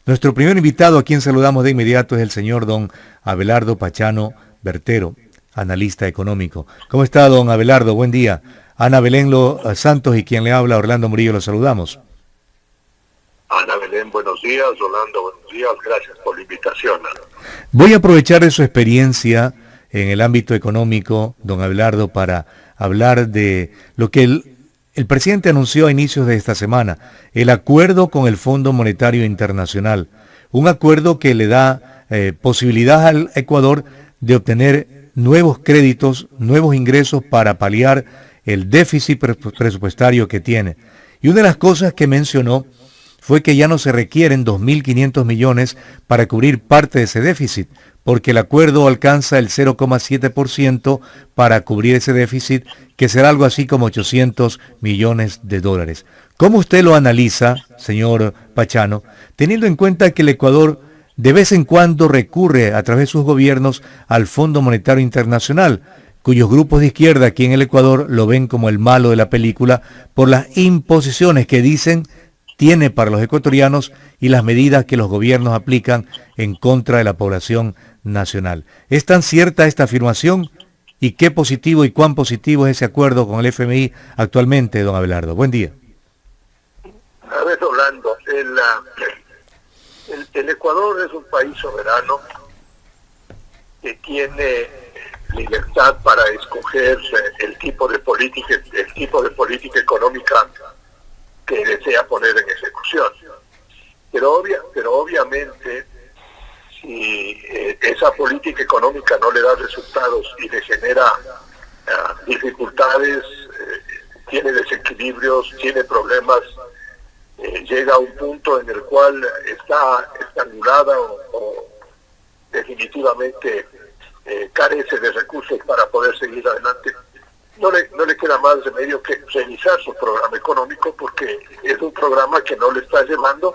Nuestro primer invitado a quien saludamos de inmediato es el señor don Abelardo Pachano Bertero, analista económico. ¿Cómo está, don Abelardo? Buen día. Ana Belén Santos y quien le habla, Orlando Murillo, lo saludamos. Ana Belén, buenos días. Orlando, buenos días. Gracias por la invitación. Voy a aprovechar de su experiencia en el ámbito económico, don Abelardo, para hablar de lo que el presidente anunció a inicios de esta semana, el acuerdo con el Fondo Monetario Internacional, un acuerdo que le da posibilidad al Ecuador de obtener nuevos créditos, nuevos ingresos para paliar el déficit presupuestario que tiene. Y una de las cosas que mencionó fue que ya no se requieren 2.500 millones para cubrir parte de ese déficit, porque el acuerdo alcanza el 0,7% para cubrir ese déficit, que será algo así como 800 millones de dólares. ¿Cómo usted lo analiza, señor Pachano, teniendo en cuenta que el Ecuador de vez en cuando recurre a través de sus gobiernos al Fondo Monetario Internacional, cuyos grupos de izquierda aquí en el Ecuador lo ven como el malo de la película por las imposiciones que dicen tiene para los ecuatorianos y las medidas que los gobiernos aplican en contra de la población nacional? ¿Es tan cierta esta afirmación? ¿Y qué positivo y cuán positivo es ese acuerdo con el FMI actualmente, don Abelardo? Buen día. A ver, Orlando, el Ecuador es un país soberano que tiene libertad para escoger el tipo de política económica que desea poner en ejecución. Pero obviamente, si esa política económica no le da resultados y le genera dificultades, tiene desequilibrios, tiene problemas, llega a un punto en el cual está estrangulada o definitivamente carece de recursos para poder seguir adelante, no le queda más remedio que revisar su programa económico, porque es un programa que no le está llevando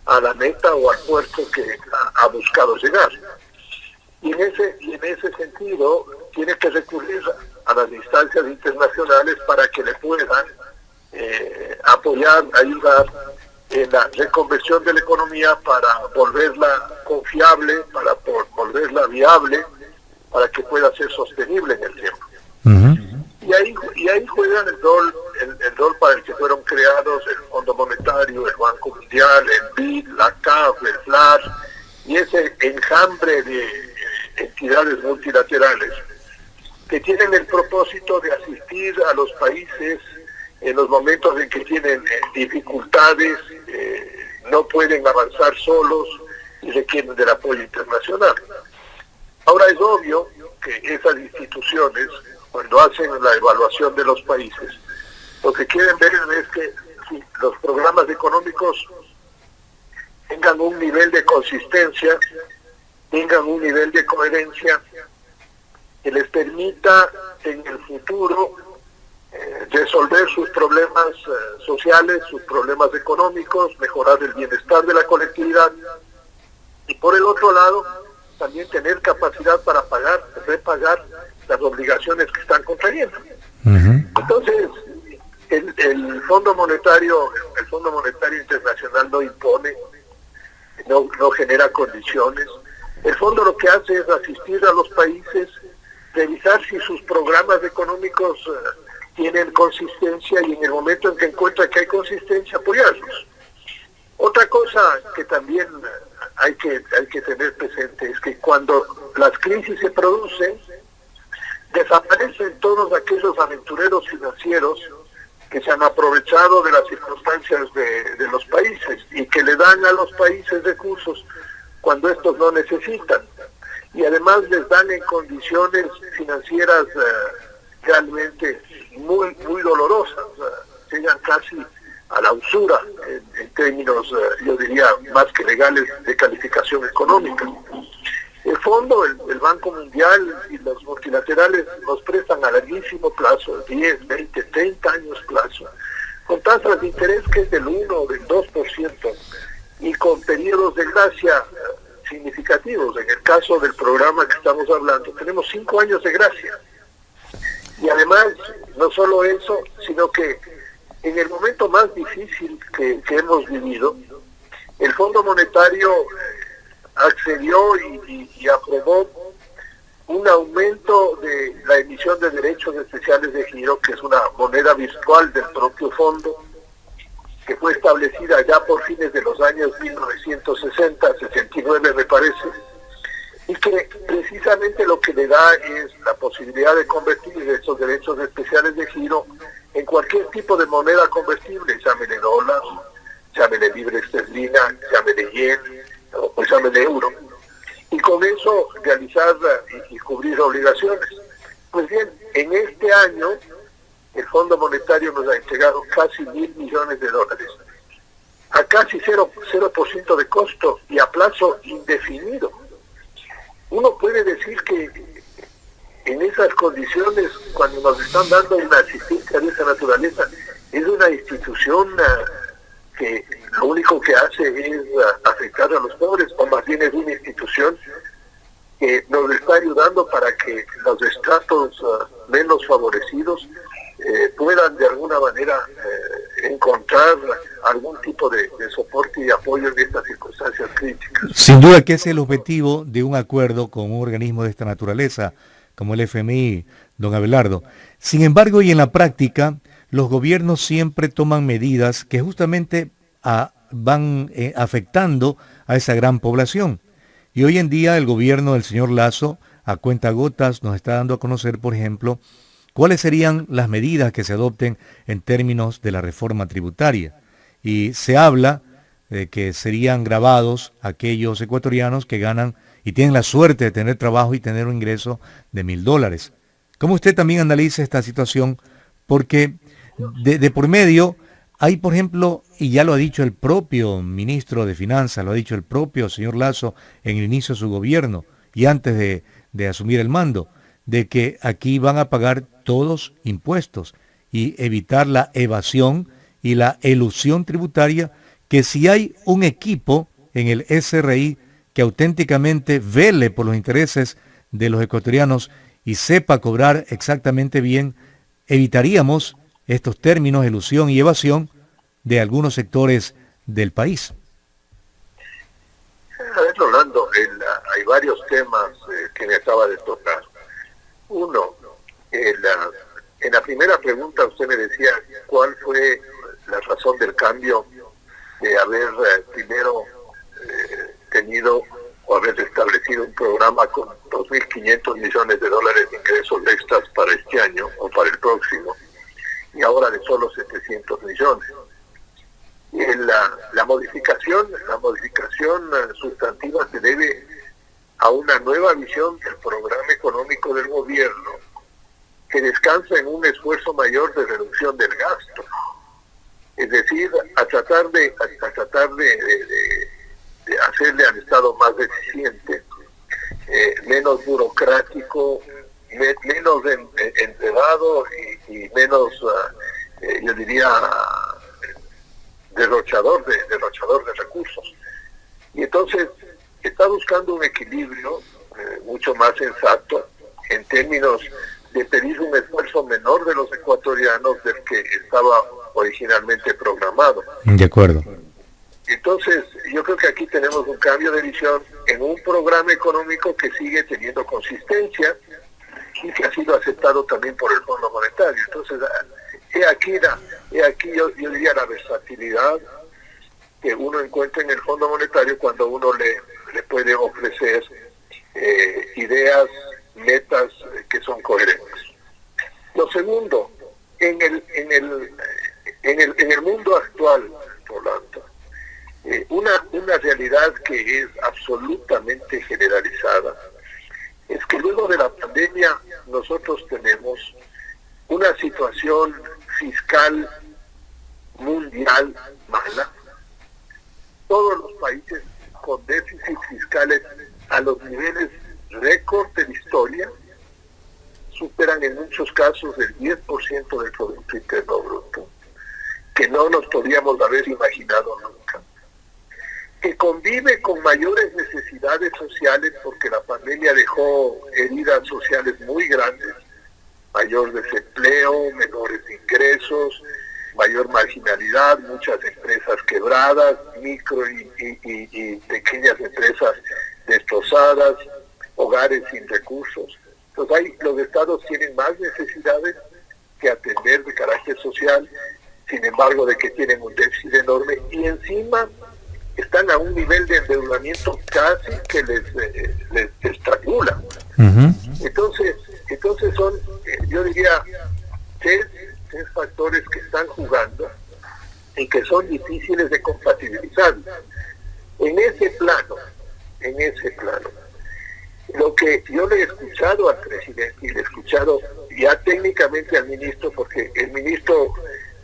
a la meta o al puerto que ha buscado llegar. Y en ese sentido tiene que recurrir a las instancias internacionales para que le puedan apoyar, ayudar en la reconversión de la economía, para volverla confiable, para volverla viable, para que pueda ser sostenible en el tiempo. Y ahí juegan el rol para el que fueron creados el Fondo Monetario, el Banco Mundial, el BID, la CAF, el FLAR, y ese enjambre de entidades multilaterales que tienen el propósito de asistir a los países en los momentos en que tienen dificultades, no pueden avanzar solos y requieren del apoyo internacional. Ahora, es obvio que esas instituciones, cuando hacen la evaluación de los países, lo que quieren ver es que los programas económicos tengan un nivel de consistencia, tengan un nivel de coherencia que les permita en el futuro resolver sus problemas sociales, sus problemas económicos, mejorar el bienestar de la colectividad, y por el otro lado también tener capacidad para repagar las obligaciones que están contrayendo. Entonces, el Fondo Monetario Internacional no impone, no genera condiciones. El fondo lo que hace es asistir a los países, revisar si sus programas económicos tienen consistencia, y en el momento en que encuentra que hay consistencia, apoyarlos. Otra cosa que también hay que tener presente es que cuando las crisis se producen, desaparecen todos aquellos aventureros financieros que se han aprovechado de las circunstancias de los países y que le dan a los países recursos cuando estos no necesitan, y además les dan en condiciones financieras realmente muy dolorosas, llegan casi a la usura en términos, yo diría, más que legales, de calificación económica. El fondo, el Banco Mundial y los multilaterales nos prestan a larguísimo plazo, 10, 20, 30 años plazo, con tasas de interés que es del 1 o del 2%, y con periodos de gracia significativos. En el caso del programa que estamos hablando, tenemos 5 años de gracia. Y además, no solo eso, sino que en el momento más difícil que hemos vivido, El Fondo Monetario accedió y aprobó un aumento de la emisión de derechos especiales de giro, que es una moneda virtual del propio fondo, que fue establecida ya por fines de los años 1960, 69 me parece, y que precisamente lo que le da es la posibilidad de convertir estos derechos especiales de giro en cualquier tipo de moneda convertible, llámele dólar, llámele libre esterlina, llámele yen o llámele euro, y con eso realizar y cubrir obligaciones. Pues bien, en este año el Fondo Monetario nos ha entregado casi $1.000 millones a casi 0% de costo y a plazo indefinido. Uno puede decir que en esas condiciones, cuando nos están dando una asistencia de esa naturaleza, es una institución que lo único que hace es afectar a los pobres, o más bien es una institución que nos está ayudando para que los estratos menos favorecidos puedan de alguna manera encontrar algún tipo de soporte y apoyo en estas circunstancias críticas. Sin duda que ese es el objetivo de un acuerdo con un organismo de esta naturaleza, como el FMI, don Abelardo. Sin embargo, y en la práctica, los gobiernos siempre toman medidas que justamente van afectando a esa gran población. Y hoy en día el gobierno del señor Lasso, a cuentagotas, nos está dando a conocer, por ejemplo, cuáles serían las medidas que se adopten en términos de la reforma tributaria. Y se habla de que serían gravados aquellos ecuatorianos que ganan y tienen la suerte de tener trabajo y tener un ingreso de $1.000. ¿Cómo usted también analiza esta situación? Porque de por medio hay, por ejemplo, y ya lo ha dicho el propio ministro de Finanzas, lo ha dicho el propio señor Lasso en el inicio de su gobierno y antes de asumir el mando, de que aquí van a pagar todos impuestos y evitar la evasión y la elusión tributaria, que si hay un equipo en el SRI que auténticamente vele por los intereses de los ecuatorianos y sepa cobrar exactamente bien, evitaríamos estos términos, elusión y evasión, de algunos sectores del país. A ver, Rolando, hay varios temas que me acaba de tocar. Uno, en la primera pregunta usted me decía cuál fue la razón del cambio de haber primero tenido o haber establecido un programa con $2.500 millones de ingresos extras para este año o para el próximo, y ahora de solo 700 millones. La modificación sustantiva se debe a una nueva visión del programa económico del gobierno, que descansa en un esfuerzo mayor de reducción del gasto, es decir, a tratar de hacerle al Estado más eficiente, menos burocrático, menos enredado y menos, yo diría, derrochador de recursos. Y entonces está buscando un equilibrio mucho más sensato en términos de pedir un esfuerzo menor de los ecuatorianos del que estaba originalmente programado. De acuerdo. Entonces, yo creo que aquí tenemos un cambio de visión en un programa económico que sigue teniendo consistencia y que ha sido aceptado también por el Fondo Monetario. Entonces, he aquí yo diría la versatilidad que uno encuentra en el Fondo Monetario cuando uno le puede ofrecer ideas, metas que son coherentes. Lo segundo, en el mundo actual, Rolando, una realidad que es absolutamente generalizada es que luego de la pandemia nosotros tenemos una situación fiscal mundial mala, todos los países con déficits fiscales a los niveles récord de la historia, superan en muchos casos el 10% del Producto Interno Bruto, que no nos podíamos haber imaginado nunca, que convive con mayores necesidades sociales porque la pandemia dejó heridas sociales muy grandes, mayor desempleo, menores ingresos, mayor marginalidad, muchas empresas quebradas, micro y pequeñas empresas destrozadas, hogares sin recursos. Entonces los estados tienen más necesidades que atender de carácter social, sin embargo de que tienen un déficit enorme y encima están a un nivel de endeudamiento casi que les estrangula. Entonces son, yo diría, tres factores que están jugando y que son difíciles de compatibilizar. En ese plano, lo que yo le he escuchado al presidente y le he escuchado ya técnicamente al ministro, porque el ministro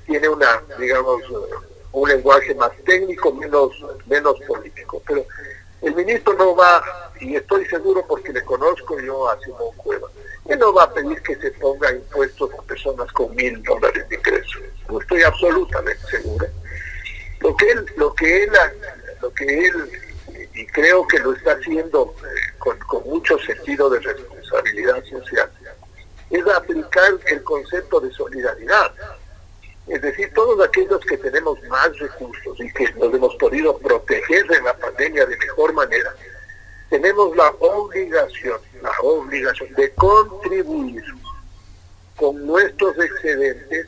tiene un lenguaje más técnico, menos político, pero el ministro no va, y estoy seguro porque le conozco yo a Simón Cueva, él no va a pedir que se ponga impuestos a personas con $1,000 de ingresos. No estoy absolutamente seguro. Lo que él y creo que lo está haciendo con mucho sentido de responsabilidad social, es aplicar el concepto de solidaridad. Es decir, todos aquellos que tenemos más recursos y que nos hemos podido proteger de la pandemia de mejor manera, tenemos la obligación de contribuir con nuestros excedentes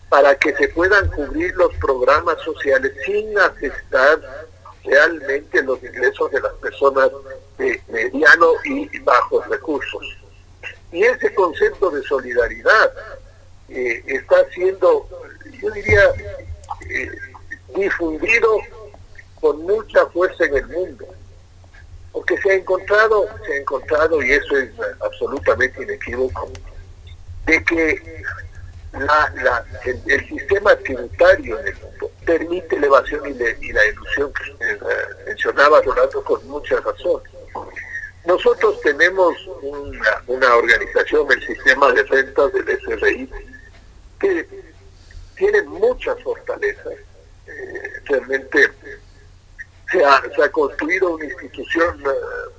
para que se puedan cubrir los programas sociales sin afectar realmente los ingresos de las personas de mediano y bajos recursos. Y ese concepto de solidaridad está siendo, yo diría, difundido con mucha fuerza en el mundo, porque se ha encontrado, y eso es absolutamente inequívoco, de que el sistema tributario en el mundo permite la evasión y la ilusión que usted mencionaba, Rolando, con mucha razón. Nosotros tenemos una organización, el sistema de rentas del SRI, que tiene muchas fortalezas. Realmente se ha construido una institución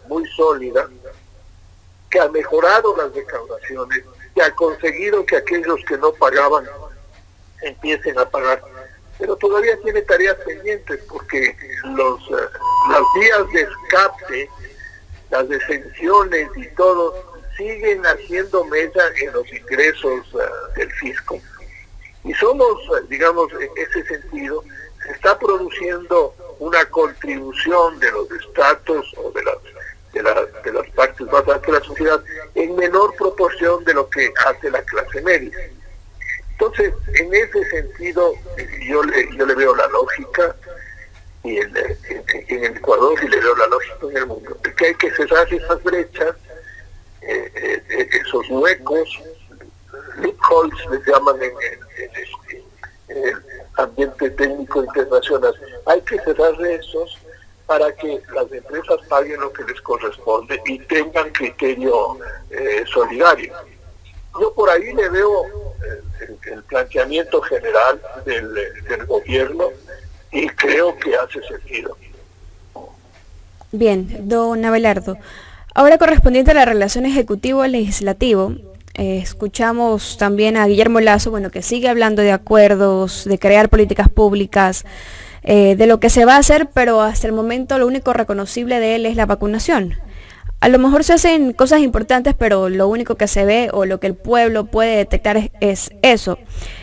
muy sólida que ha mejorado las recaudaciones, que ha conseguido que aquellos que no pagaban empiecen a pagar, pero todavía tiene tareas pendientes porque las vías de escape, las exenciones y todo siguen haciendo mella en los ingresos del fisco. Y somos, digamos, en ese sentido, se está produciendo una contribución de los estratos o de las partes más altas de la sociedad en menor proporción de lo que hace la clase media. Entonces, en ese sentido, yo le veo la lógica, y en el Ecuador y le veo la lógica en el mundo, que hay que cerrar esas brechas, esos huecos, loopholes les llaman en el ambiente técnico internacional. Hay que cerrar esos para que las empresas paguen lo que les corresponde y tengan criterio solidario. Yo por ahí le veo el planteamiento general del gobierno y creo que hace sentido. Bien, don Abelardo. Ahora, correspondiente a la relación ejecutivo-legislativo, escuchamos también a Guillermo Lasso, que sigue hablando de acuerdos, de crear políticas públicas, de lo que se va a hacer, pero hasta el momento lo único reconocible de él es la vacunación. A lo mejor se hacen cosas importantes, pero lo único que se ve o lo que el pueblo puede detectar es eso.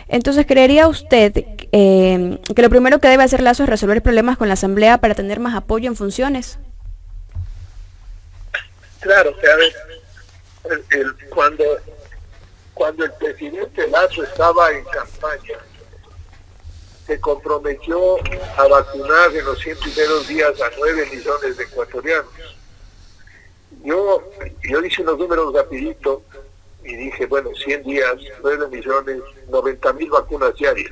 Entonces, ¿creería usted que lo primero que debe hacer Lasso es resolver problemas con la Asamblea para tener más apoyo en funciones? Claro, a ver, cuando el presidente Lasso estaba en campaña, se comprometió a vacunar en los 100 primeros días a 9 millones de ecuatorianos. Yo hice los números rapidito y dije, 100 días, 9 millones, 90.000 vacunas diarias.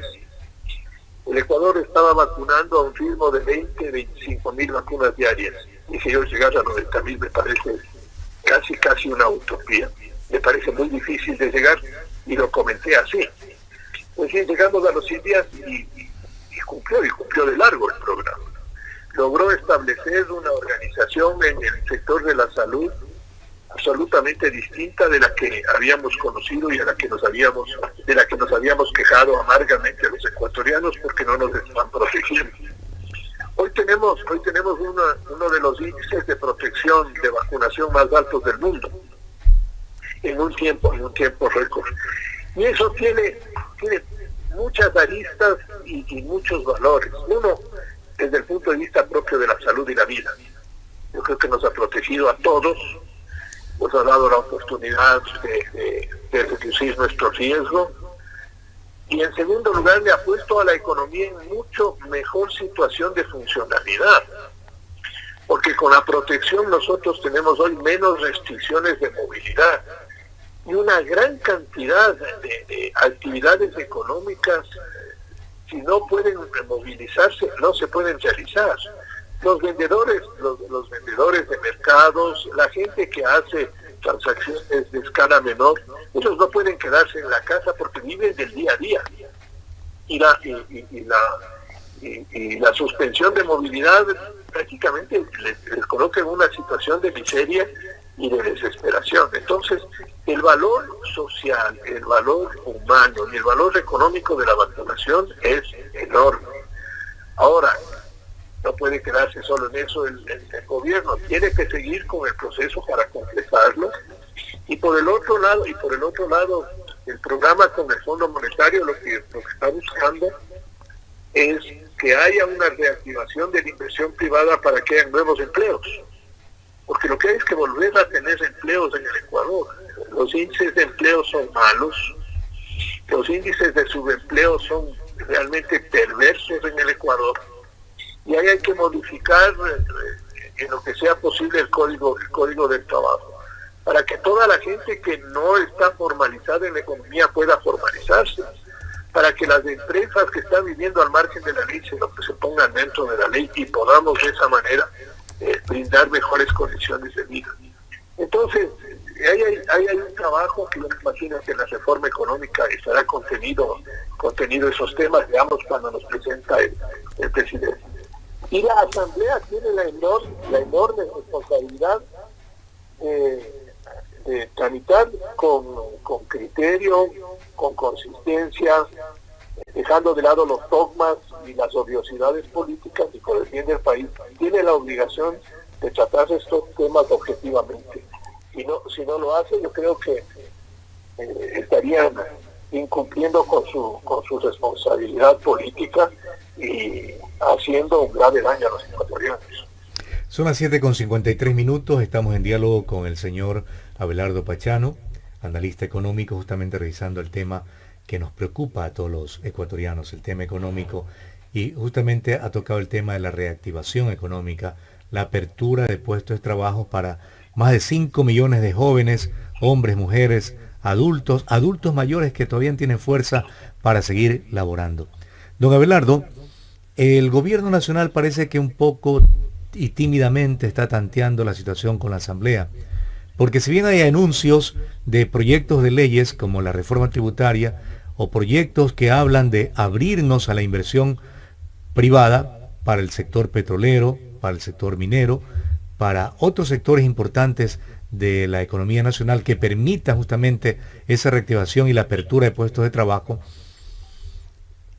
El Ecuador estaba vacunando a un ritmo de 25.000 vacunas diarias. Dije yo, llegar a 90.000 me parece casi una utopía. Me parece muy difícil de llegar y lo comenté así. Pues bien, llegamos a los 100 días y cumplió de largo el programa. Logró establecer una organización en el sector de la salud absolutamente distinta de la que habíamos conocido y de la que nos habíamos quejado amargamente los ecuatorianos. ecuatorianos porque no nos están protegiendo. Hoy tenemos uno de los índices de protección de vacunación más altos del mundo en un tiempo récord. Y eso tiene muchas aristas y muchos valores. Uno, desde el punto de vista propio de la salud y la vida. Yo creo que nos ha protegido a todos, nos ha dado la oportunidad de reducir nuestro riesgo. Y en segundo lugar, le ha puesto a la economía en mucho mejor situación de funcionalidad. Porque con la protección nosotros tenemos hoy menos restricciones de movilidad y una gran cantidad de actividades económicas, si no pueden movilizarse, no se pueden realizar. Los vendedores de mercados, la gente que hace transacciones de escala menor, ellos no pueden quedarse en la casa porque viven del día a día. Y la suspensión de movilidad prácticamente les coloca en una situación de miseria y de desesperación. Entonces, el valor social, el valor humano y el valor económico de la vacunación es enorme. Ahora, no puede quedarse solo en eso el gobierno, tiene que seguir con el proceso para completarlo. Y por el otro lado, el programa con el Fondo Monetario lo que está buscando es que haya una reactivación de la inversión privada para que haya nuevos empleos. Porque lo que hay es que volver a tener empleos en el Ecuador. Los índices de empleo son malos, los índices de subempleo son realmente perversos en el Ecuador, y ahí hay que modificar en lo que sea posible el código del trabajo, para que toda la gente que no está formalizada en la economía pueda formalizarse, para que las empresas que están viviendo al margen de la ley se pongan dentro de la ley y podamos de esa manera brindar mejores condiciones de vida. Entonces, hay un trabajo que yo me imagino que en la reforma económica estará contenido esos temas, veamos cuando nos presenta el presidente. Y la Asamblea tiene la enorme responsabilidad de tramitar con criterio, con consistencia, dejando de lado los dogmas y las odiosidades políticas, y por el bien del país tiene la obligación de tratar estos temas objetivamente. Si no lo hace, yo creo que estarían incumpliendo con su responsabilidad política y haciendo un grave daño a los ecuatorianos. Son las 7:53, estamos en diálogo con el señor Abelardo Pachano, analista económico, justamente revisando el tema que nos preocupa a todos los ecuatorianos, el tema económico, y justamente ha tocado el tema de la reactivación económica, la apertura de puestos de trabajo para más de 5 millones de jóvenes, hombres, mujeres, adultos mayores que todavía tienen fuerza para seguir laborando. Don Abelardo, el gobierno nacional parece que un poco y tímidamente está tanteando la situación con la Asamblea, porque si bien hay anuncios de proyectos de leyes como la reforma tributaria o proyectos que hablan de abrirnos a la inversión privada para el sector petrolero, para el sector minero, para otros sectores importantes de la economía nacional que permitan justamente esa reactivación y la apertura de puestos de trabajo,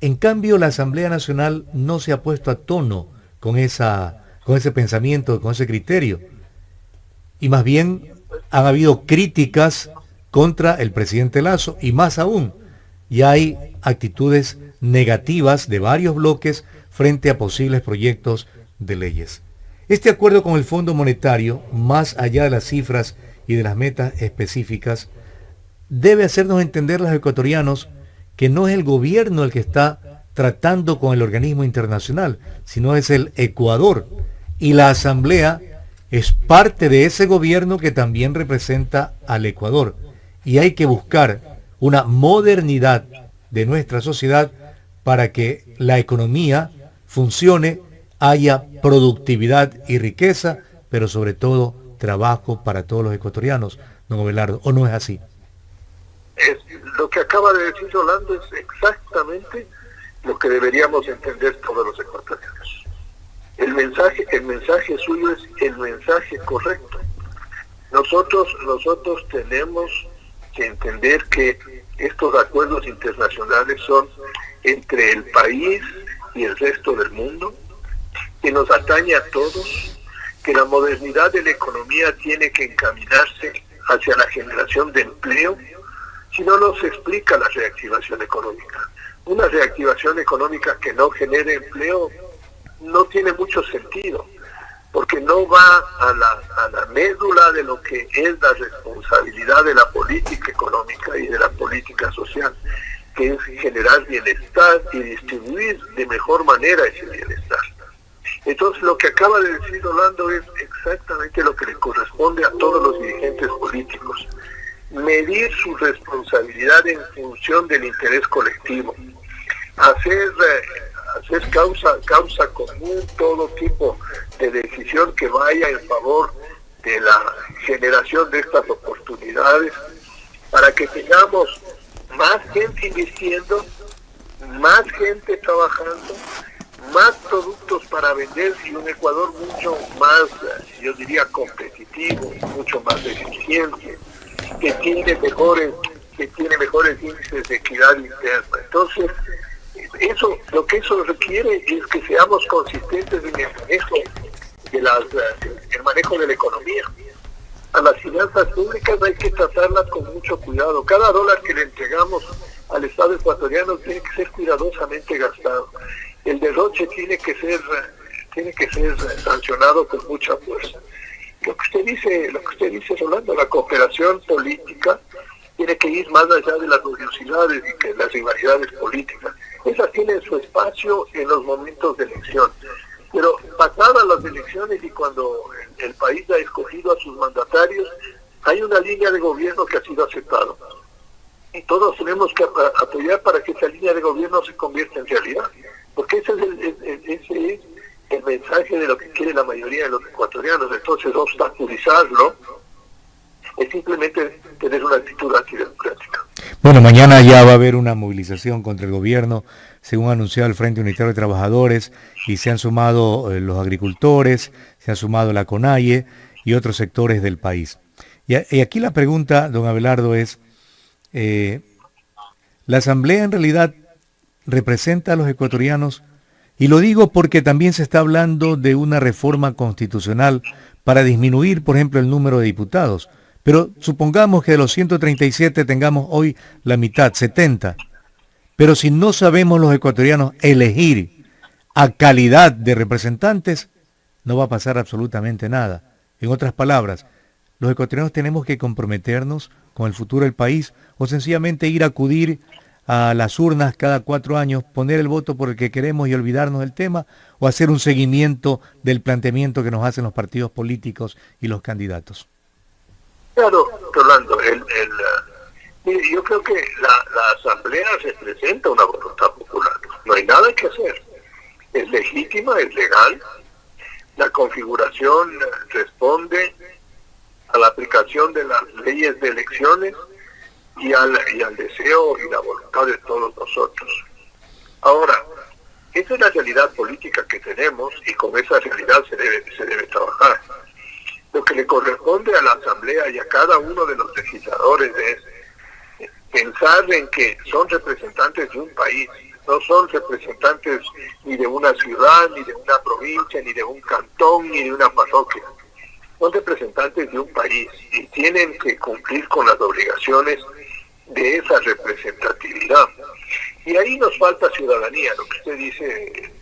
en cambio la Asamblea Nacional no se ha puesto a tono con ese pensamiento, con ese criterio, y más bien han habido críticas contra el presidente Lasso, y más aún, ya hay actitudes negativas de varios bloques frente a posibles proyectos de leyes. Este acuerdo con el Fondo Monetario, más allá de las cifras y de las metas específicas, debe hacernos entender a los ecuatorianos que no es el gobierno el que está tratando con el organismo internacional, sino es el Ecuador. Y la Asamblea es parte de ese gobierno que también representa al Ecuador. Y hay que buscar una modernidad de nuestra sociedad para que la economía funcione, haya productividad y riqueza, pero sobre todo trabajo para todos los ecuatorianos, don Abelardo, ¿o no es así? Lo que acaba de decir Rolando es exactamente lo que deberíamos entender todos los ecuatorianos. El mensaje suyo es el mensaje correcto. Nosotros tenemos que entender que estos acuerdos internacionales son entre el país y el resto del mundo, que nos atañe a todos, que la modernidad de la economía tiene que encaminarse hacia la generación de empleo, si no nos explica la reactivación económica. Una reactivación económica que no genere empleo no tiene mucho sentido, porque no va a la médula de lo que es la responsabilidad de la política económica y de la política social, que es generar bienestar y distribuir de mejor manera ese bienestar. Entonces, lo que acaba de decir Orlando es exactamente lo que le corresponde a todos los dirigentes políticos: medir su responsabilidad en función del interés colectivo, hacer causa común todo tipo de decisión que vaya en favor de la generación de estas oportunidades, para que tengamos más gente invirtiendo, más gente trabajando, más productos para vender y un Ecuador mucho más, yo diría, competitivo, mucho más eficiente, que tiene mejores índices de equidad interna. Entonces, lo que eso requiere es que seamos consistentes en el manejo de la economía. A las finanzas públicas hay que tratarlas con mucho cuidado. Cada dólar que le entregamos al Estado ecuatoriano tiene que ser cuidadosamente gastado. El derroche tiene que ser sancionado con mucha fuerza. Lo que usted dice, Rolando, la cooperación política tiene que ir más allá de las odiosidades y que las rivalidades políticas. Esas tienen su espacio en los momentos de elección. Pero pasadas las elecciones y cuando el país ha escogido a sus mandatarios, hay una línea de gobierno que ha sido aceptada. Y todos tenemos que apoyar para que esa línea de gobierno se convierta en realidad. Porque ese es el mensaje de lo que quiere la mayoría de los ecuatorianos. Entonces, obstaculizarlo es simplemente tener una actitud antidemocrática. Bueno, mañana ya va a haber una movilización contra el gobierno, según ha anunciado el Frente Unitario de Trabajadores, y se han sumado los agricultores, se ha sumado la CONAIE y otros sectores del país. Y aquí la pregunta, don Abelardo, es, ¿la Asamblea en realidad representa a los ecuatorianos? Y lo digo porque también se está hablando de una reforma constitucional para disminuir, por ejemplo, el número de diputados. Pero supongamos que de los 137 tengamos hoy la mitad, 70. Pero si no sabemos los ecuatorianos elegir a calidad de representantes, no va a pasar absolutamente nada. En otras palabras, los ecuatorianos tenemos que comprometernos con el futuro del país o sencillamente ir a acudir a las urnas cada 4 años, poner el voto por el que queremos y olvidarnos del tema, o hacer un seguimiento del planteamiento que nos hacen los partidos políticos y los candidatos. Claro, Rolando, yo creo que la Asamblea representa una voluntad popular. No hay nada que hacer. Es legítima, es legal. La configuración responde a la aplicación de las leyes de elecciones y al deseo y la voluntad de todos nosotros. Ahora, esa es la realidad política que tenemos y con esa realidad se debe trabajar. Lo que le corresponde a la Asamblea y a cada uno de los legisladores es pensar en que son representantes de un país, no son representantes ni de una ciudad, ni de una provincia, ni de un cantón, ni de una parroquia. Son representantes de un país y tienen que cumplir con las obligaciones de esa representatividad. Y ahí nos falta ciudadanía, lo que usted dice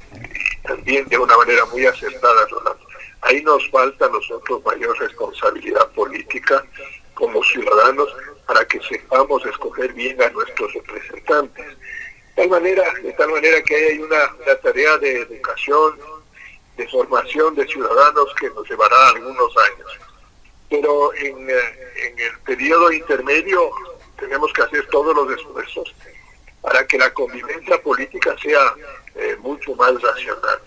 también de una manera muy acertada, Rolando. Ahí nos falta a nosotros mayor responsabilidad política como ciudadanos para que sepamos escoger bien a nuestros representantes. De tal manera que hay una tarea de educación, de formación de ciudadanos que nos llevará algunos años. Pero en el periodo intermedio tenemos que hacer todos los esfuerzos para que la convivencia política sea mucho más racional.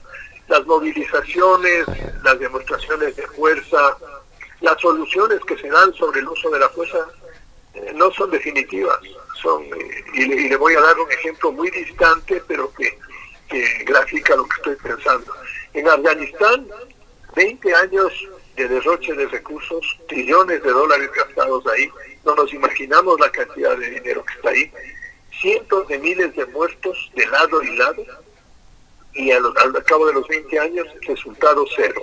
Las movilizaciones, las demostraciones de fuerza, las soluciones que se dan sobre el uso de la fuerza no son definitivas. Y le voy a dar un ejemplo muy distante, pero que grafica lo que estoy pensando. En Afganistán, 20 años de derroche de recursos, trillones de dólares gastados ahí, no nos imaginamos la cantidad de dinero que está ahí. cientos de miles de muertos de lado y lado, y al cabo de los 20 años, resultado cero.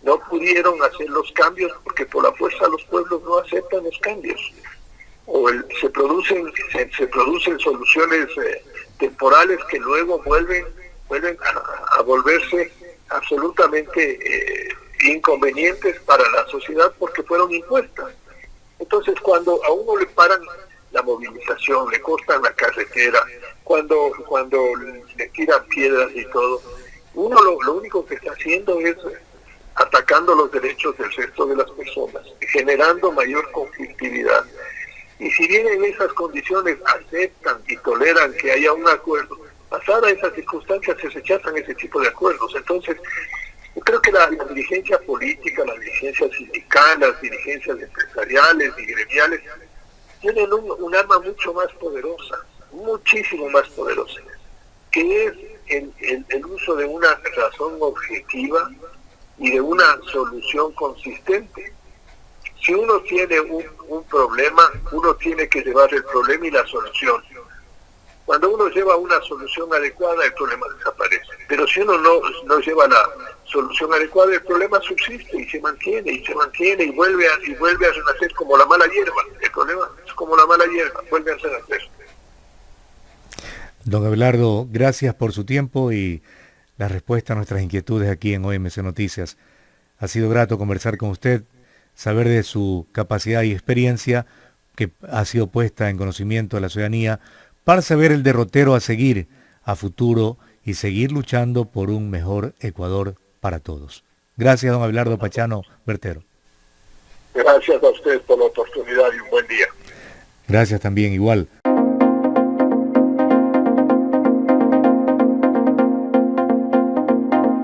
No pudieron hacer los cambios porque por la fuerza los pueblos no aceptan los cambios. Se producen soluciones temporales que luego vuelven a volverse absolutamente inconvenientes para la sociedad porque fueron impuestas. Entonces, cuando a uno le paran la movilización, le cortan la carretera, cuando le tiran piedras y todo, uno lo único que está haciendo es atacando los derechos del resto de las personas, generando mayor conflictividad. Y si bien en esas condiciones aceptan y toleran que haya un acuerdo, pasada esas circunstancias se rechazan ese tipo de acuerdos. Entonces, yo creo que la dirigencia política, la dirigencia sindical, las dirigencias empresariales y gremiales tienen un arma mucho más poderosa, muchísimo más poderosa, que es el uso de una razón objetiva y de una solución consistente. Si uno tiene un problema, uno tiene que llevar el problema y la solución. Cuando uno lleva una solución adecuada, el problema desaparece. Pero si uno no lleva la solución adecuada, el problema subsiste y se mantiene y vuelve a renacer como la mala hierba. El problema es como la mala hierba, vuelve a renacer. Don Abelardo, gracias por su tiempo y la respuesta a nuestras inquietudes aquí en OMC Noticias. Ha sido grato conversar con usted, saber de su capacidad y experiencia que ha sido puesta en conocimiento de la ciudadanía para saber el derrotero a seguir a futuro y seguir luchando por un mejor Ecuador para todos. Gracias, don Abelardo Pachano Bertero. Gracias a usted por la oportunidad y un buen día. Gracias también, igual.